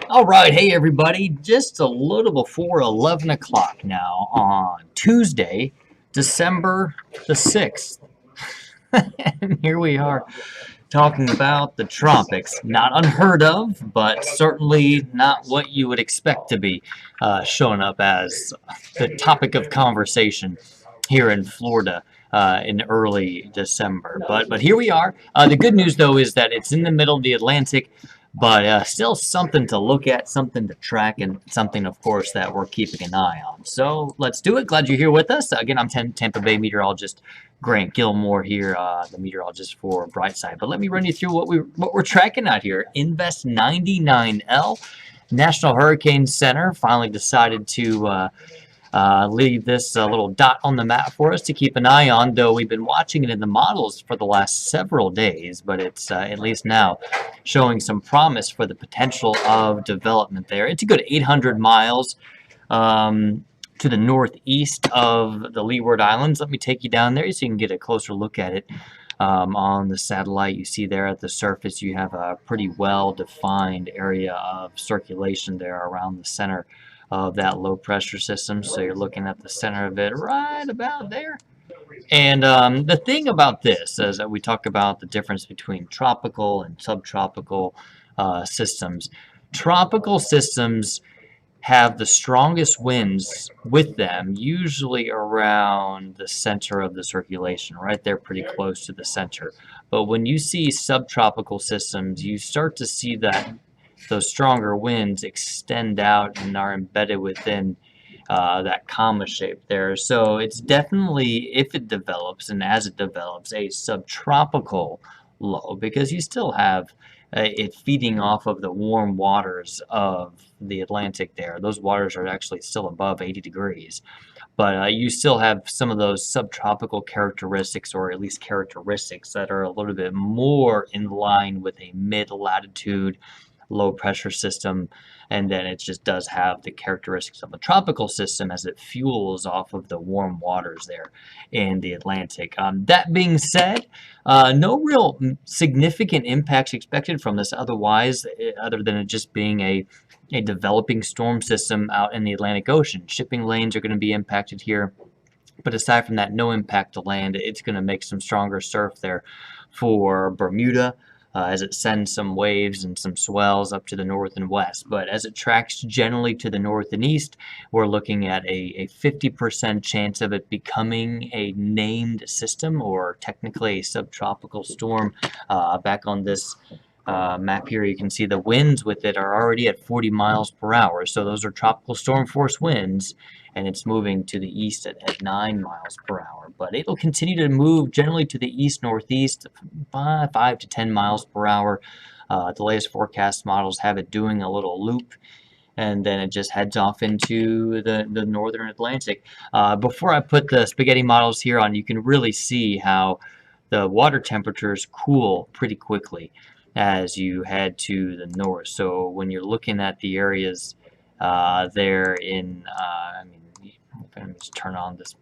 All right, hey everybody, just a little before 11 o'clock now on Tuesday, December the 6th. And here we are talking about the tropics. Not unheard of, but certainly not what you would expect to be showing up as the topic of conversation here in Florida. In early December, but here we are. The good news, though, is that it's in the middle of the Atlantic, but still something to look at, something to track, and something, of course, that we're keeping an eye on. So let's do it. Glad you're here with us. Again, I'm Tampa Bay Meteorologist Grant Gilmore here, the meteorologist for Brightside. But let me run you through what we're tracking out here. Invest 99L. National Hurricane Center finally decided to leave this little dot on the map for us to keep an eye on, though we've been watching it in the models for the last several days, but it's at least now showing some promise for the potential of development there. It's a good 800 miles to the northeast of the Leeward Islands. Let me take you down there so you can get a closer look at it. On the satellite, you see there at the surface, you have a pretty well-defined area of circulation there around the center of that low pressure system. So you're looking at the center of it right about there. And the thing about this is that we talk about the difference between tropical and subtropical systems. Tropical systems have the strongest winds with them, usually around the center of the circulation, right there pretty close to the center. But when you see subtropical systems, you start to see that those stronger winds extend out and are embedded within that comma shape there. So it's definitely, if it develops and as it develops, a subtropical low, because you still have it feeding off of the warm waters of the Atlantic there. Those waters are actually still above 80 degrees. But you still have some of those subtropical characteristics, or at least characteristics that are a little bit more in line with a mid-latitude low pressure system, and then it just does have the characteristics of a tropical system as it fuels off of the warm waters there in the Atlantic. That being said, no real significant impacts expected from this otherwise, other than it just being a developing storm system out in the Atlantic Ocean. Shipping lanes are going to be impacted here, but aside from that, no impact to land. It's going to make some stronger surf there for Bermuda, as it sends some waves and some swells up to the north and west. But as it tracks generally to the north and east, we're looking at a 50% chance of it becoming a named system, or technically a subtropical storm. Back on this map here, you can see the winds with it are already at 40 miles per hour. So those are tropical storm force winds, and it's moving to the east at 9 miles per hour. But it'll continue to move generally to the east-northeast, 5 to 10 miles per hour. The latest forecast models have it doing a little loop, and then it just heads off into the northern Atlantic. Before I put the spaghetti models here on, you can really see how the water temperatures cool pretty quickly as you head to the north. So when you're looking at the areas there in, let me just turn on this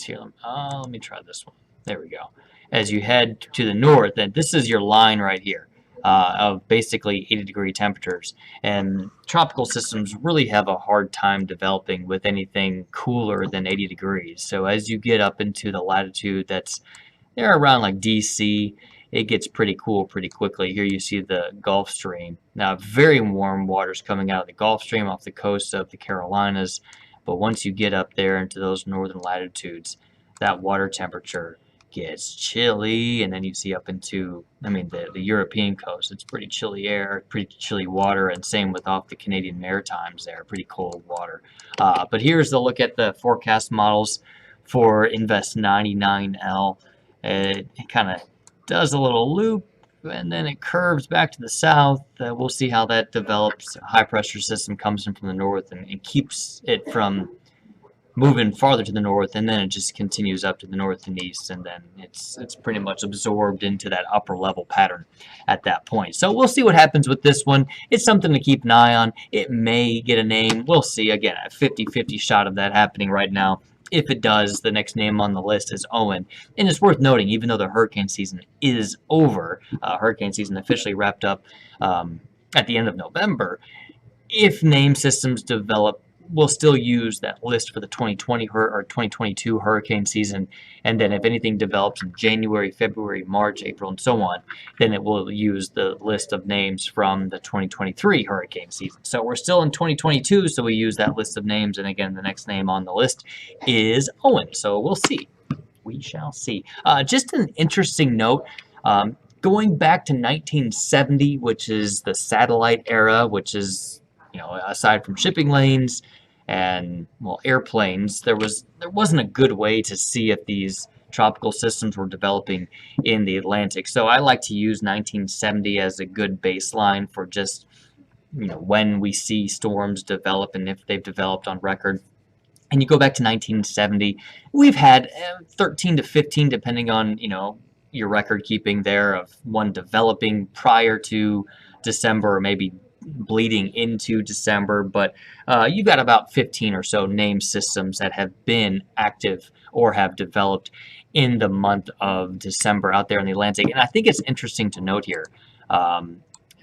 here. Let me try this one. There we go. As you head to the north, and this is your line right here of basically 80-degree temperatures. And tropical systems really have a hard time developing with anything cooler than 80 degrees. So as you get up into the latitude that's there around like DC, it gets pretty cool pretty quickly. Here you see the Gulf Stream. Now, very warm waters coming out of the Gulf Stream off the coast of the Carolinas. But once you get up there into those northern latitudes, that water temperature gets chilly, and then you see up into, the European coast. It's pretty chilly air, pretty chilly water, and same with off the Canadian Maritimes there, pretty cold water. But here's the look at the forecast models for Invest 99L. It kind of does a little loop, and then it curves back to the south. We'll see how that develops. A high pressure system comes in from the north and keeps it from moving farther to the north, and then it just continues up to the north and east, and then it's pretty much absorbed into that upper level pattern at that point. So we'll see what happens with this one. It's something to keep an eye on. It may get a name. We'll see. Again, a 50-50 shot of that happening right now. If it does, the next name on the list is Owen. And it's worth noting, even though the hurricane season is over, hurricane season officially wrapped up at the end of November, if name systems develop, we'll still use that list for the 2020 or 2022 hurricane season. And then if anything develops in January, February, March, April, and so on, then it will use the list of names from the 2023 hurricane season. So we're still in 2022, so we use that list of names. And again, the next name on the list is Owen. So we'll see. We shall see. Just an interesting note. Going back to 1970, which is the satellite era, which is, aside from shipping lanes and, well, airplanes, there wasn't a good way to see if these tropical systems were developing in the Atlantic. So I like to use 1970 as a good baseline for just, when we see storms develop and if they've developed on record. And you go back to 1970, we've had 13 to 15, depending on, your record keeping there, of one developing prior to December or maybe bleeding into December. But you've got about 15 or so name systems that have been active or have developed in the month of December out there in the Atlantic. And I think it's interesting to note here,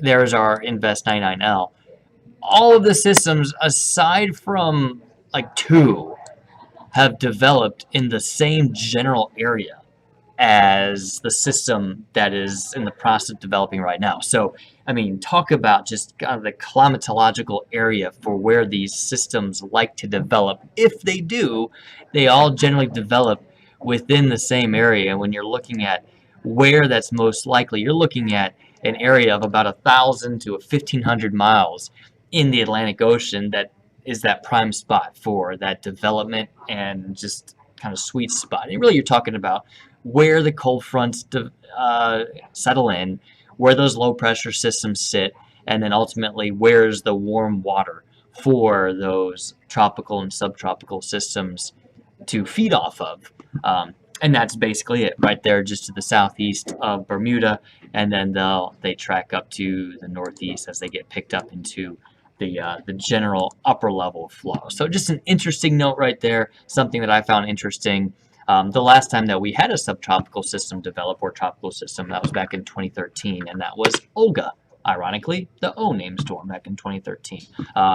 there's our Invest 99L. All of the systems, aside from like 2, have developed in the same general area as the system that is in the process of developing right now. So, I mean, talk about just kind of the climatological area for where these systems like to develop. If they do, they all generally develop within the same area. And when you're looking at where that's most likely, you're looking at an area of about 1,000 to 1,500 miles in the Atlantic Ocean that is that prime spot for that development and just kind of sweet spot. And really, you're talking about where the cold fronts settle in, where those low pressure systems sit, and then ultimately where's the warm water for those tropical and subtropical systems to feed off of. And that's basically it right there, just to the southeast of Bermuda, and then they track up to the northeast as they get picked up into the general upper level of flow. So just an interesting note right there, something that I found interesting. The last time that we had a subtropical system develop, or tropical system, that was back in 2013, and that was Olga. Ironically, the O name storm back in 2013.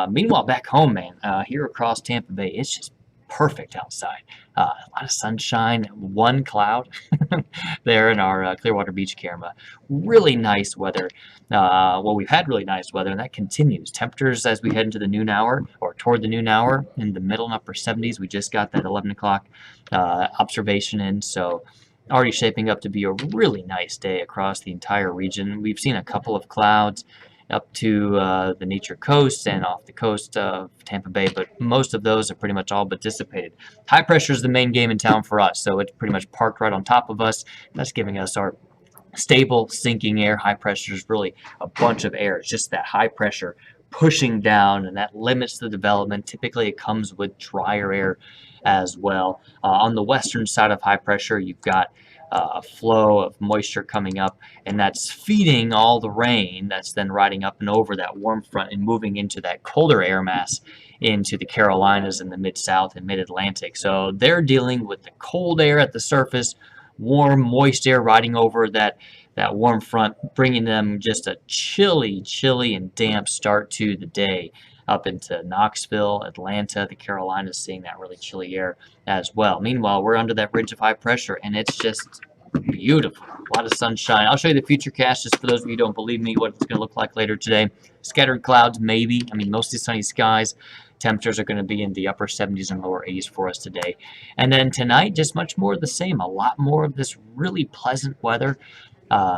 Meanwhile, back home, man, here across Tampa Bay, it's just perfect outside. A lot of sunshine, one cloud there in our Clearwater Beach camera. Really nice weather. Well, we've had really nice weather, and that continues. Temperatures as we head into the noon hour, or toward the noon hour, in the middle and upper 70s. We just got that 11 o'clock observation in, so already shaping up to be a really nice day across the entire region. We've seen a couple of clouds up to the Nature Coast and off the coast of Tampa Bay, but most of those are pretty much all but dissipated. High pressure is the main game in town for us, so it's pretty much parked right on top of us. That's giving us our stable sinking air. High pressure is really a bunch of air. It's just that high pressure pushing down, and that limits the development. Typically, it comes with drier air as well. On the western side of high pressure, you've got a flow of moisture coming up, and that's feeding all the rain that's then riding up and over that warm front and moving into that colder air mass into the Carolinas and the Mid-South and Mid-Atlantic. So they're dealing with the cold air at the surface, warm, moist air riding over that warm front, bringing them just a chilly and damp start to the day up into Knoxville, Atlanta, the Carolinas, seeing that really chilly air as well. Meanwhile, we're under that ridge of high pressure, and it's just beautiful. A lot of sunshine. I'll show you the future cast just for those of you who don't believe me what it's going to look like later today. Scattered clouds, maybe. I mean, mostly sunny skies. Temperatures are going to be in the upper 70s and lower 80s for us today. And then tonight, just much more of the same. A lot more of this really pleasant weather.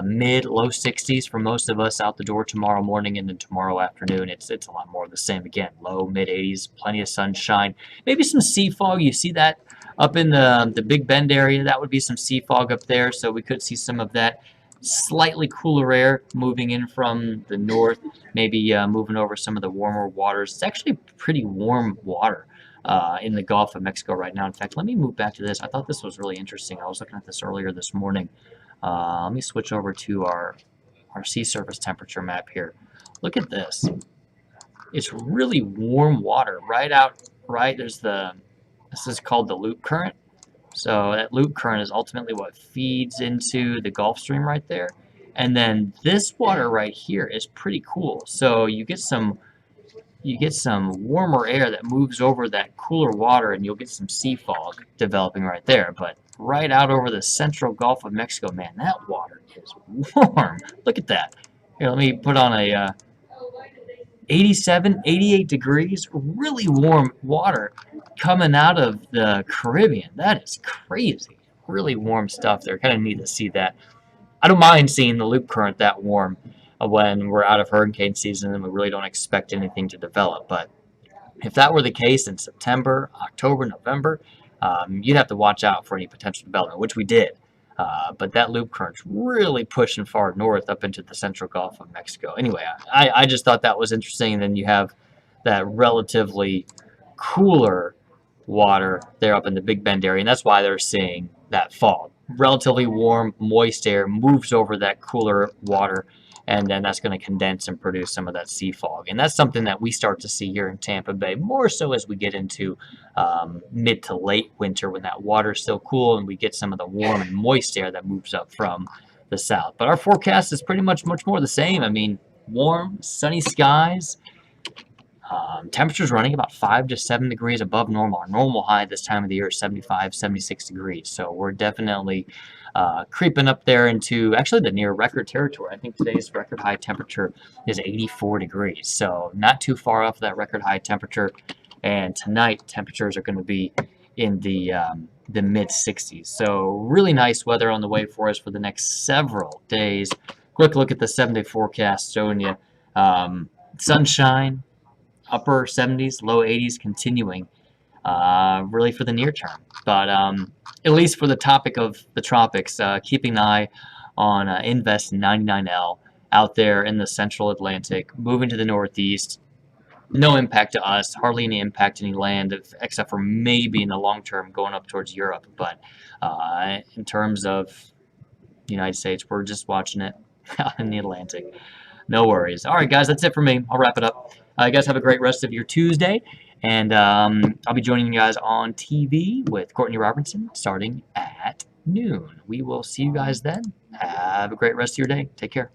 Mid-low 60s for most of us out the door tomorrow morning, and then tomorrow afternoon it's a lot more of the same again. Low, mid-80s, plenty of sunshine. Maybe some sea fog. You see that up in the Big Bend area. That would be some sea fog up there, so we could see some of that. Slightly cooler air moving in from the north, maybe moving over some of the warmer waters. It's actually pretty warm water in the Gulf of Mexico right now. In fact, let me move back to this. I thought this was really interesting. I was looking at this earlier this morning. Let me switch over to our sea surface temperature map here. Look at this. It's really warm water right out, right? There's the This is called the loop current. So that loop current is ultimately what feeds into the Gulf Stream right there. And then this water right here is pretty cool. So you get some warmer air that moves over that cooler water, and you'll get some sea fog developing right there. But right out over the central Gulf of Mexico, man, that water is warm. Look at that. Here, let me put on a 87, 88 degrees, really warm water coming out of the Caribbean. That is crazy. Really warm stuff there. Kind of neat to see that. I don't mind seeing the loop current that warm when we're out of hurricane season and we really don't expect anything to develop. But if that were the case in September, October, November, you'd have to watch out for any potential development, which we did. But that loop current's really pushing far north up into the central Gulf of Mexico. Anyway, I just thought that was interesting. And then you have that relatively cooler water there up in the Big Bend area, and that's why they're seeing that fog. Relatively warm, moist air moves over that cooler water, and then that's going to condense and produce some of that sea fog. And that's something that we start to see here in Tampa Bay, more so as we get into mid to late winter when that water is still cool and we get some of the warm and moist air that moves up from the south. But our forecast is pretty much more the same. I mean, warm, sunny skies. Temperatures running about 5 to 7 degrees above normal. Our normal high this time of the year is 75, 76 degrees. So we're definitely creeping up there into actually the near record territory. I think today's record high temperature is 84 degrees. So not too far off that record high temperature. And tonight temperatures are going to be in the mid 60s. So really nice weather on the way for us for the next several days. Quick look at the 7-day forecast showing you sunshine, upper 70s, low 80s continuing really for the near term. But at least for the topic of the tropics, keeping an eye on Invest 99L out there in the central Atlantic, moving to the northeast. No impact to us, hardly any impact to any land, except for maybe in the long term going up towards Europe. But in terms of the United States, we're just watching it out in the Atlantic. No worries. All right, guys, that's it for me. I'll wrap it up. You guys have a great rest of your Tuesday, and I'll be joining you guys on TV with Courtney Robertson starting at noon. We will see you guys then. Have a great rest of your day. Take care.